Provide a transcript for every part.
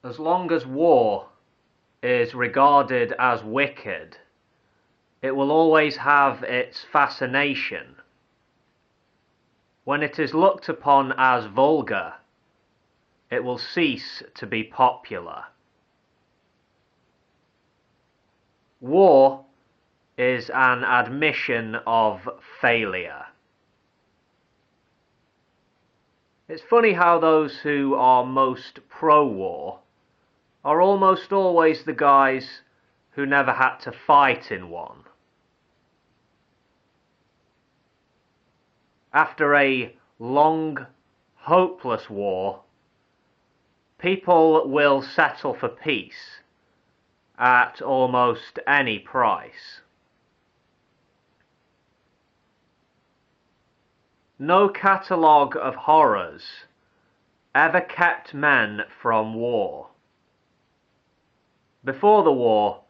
As long as war is regarded as wicked, it will always have its fascination. When it is looked upon as vulgar, it will cease to be popular. War is an admission of failure. It's funny how those who are most pro-war are almost always the guys who never had to fight in one. After a long, hopeless war, people will settle for peace at almost any price. No catalogue of horrors ever kept men from war. Before the war,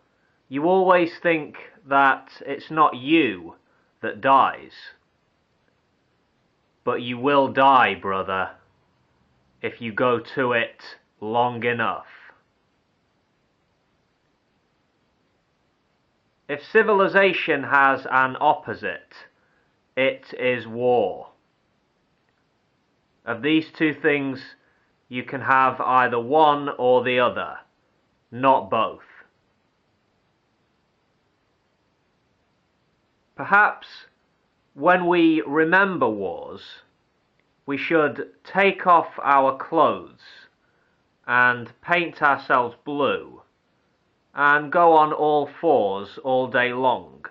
you always think that it's not you that dies. But you will die, brother, if you go to it long enough. If civilization has an opposite, it is war. Of these two things, you can have either one or the other, not both. Perhaps when we remember wars, we should take off our clothes and paint ourselves blue and go on all fours all day long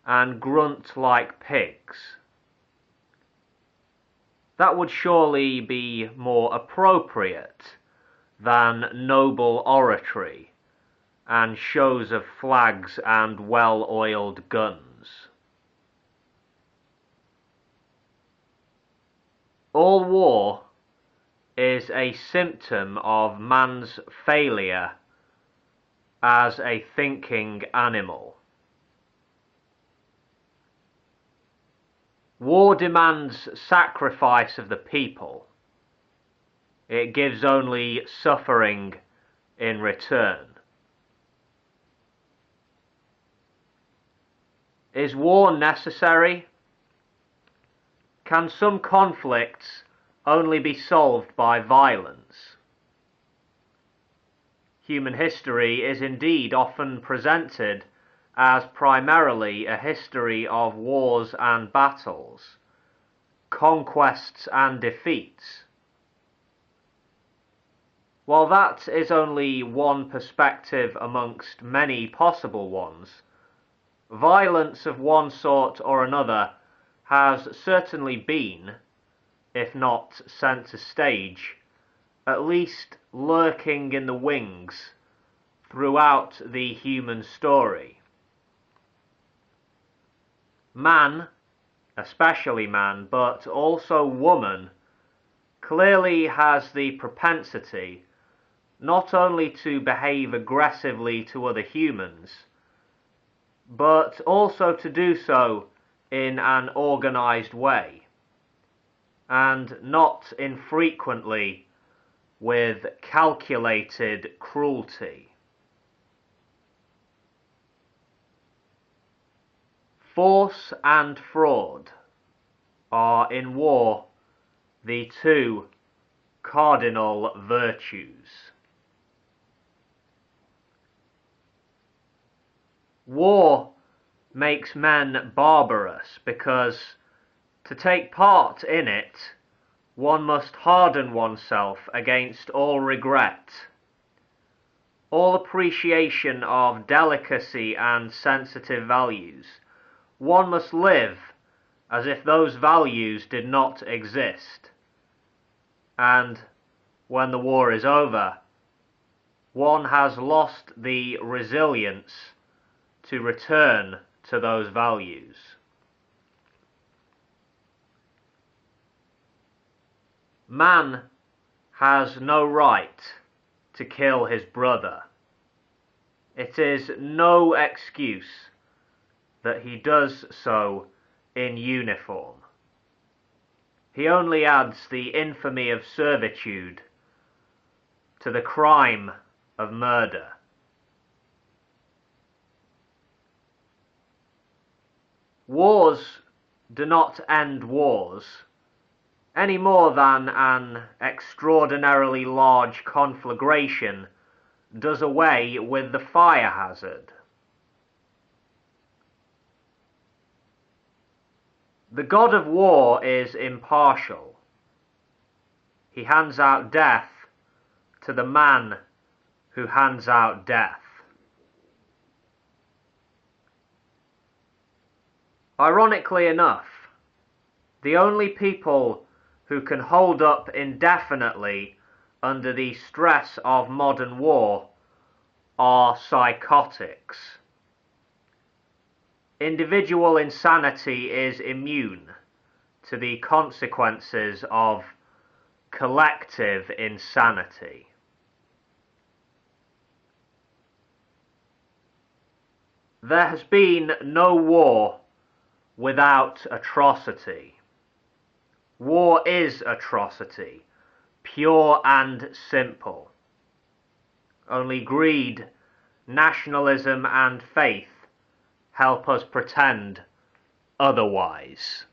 and grunt like pigs. That would surely be more appropriate than noble oratory and shows of flags and well-oiled guns. All war is a symptom of man's failure as a thinking animal. War demands sacrifice of the people. It gives only suffering in return. Is war necessary? Can some conflicts only be solved by violence? Human history is indeed often presented as primarily a history of wars and battles, conquests and defeats. While that is only one perspective amongst many possible ones, violence of one sort or another has certainly been, if not centre stage, at least lurking in the wings throughout the human story. Man, especially man, but also woman, clearly has the propensity not only to behave aggressively to other humans, but also to do so in an organized way, and not infrequently with calculated cruelty. Force and fraud are in war the two cardinal virtues. War makes men barbarous because to take part in it, one must harden oneself against all regret, all appreciation of delicacy and sensitive values. One must live as if those values did not exist. And when the war is over, one has lost the resilience to return to those values. Man has no right to kill his brother. It is no excuse that he does so in uniform. He only adds the infamy of servitude to the crime of murder. Wars do not end wars, any more than an extraordinarily large conflagration does away with the fire hazard. The God of war is impartial. He hands out death to the man who hands out death. Ironically enough, the only people who can hold up indefinitely under the stress of modern war are psychotics. Individual insanity is immune to the consequences of collective insanity. There has been no war without atrocity. War is atrocity, pure and simple. Only greed, nationalism, and faith help us pretend otherwise.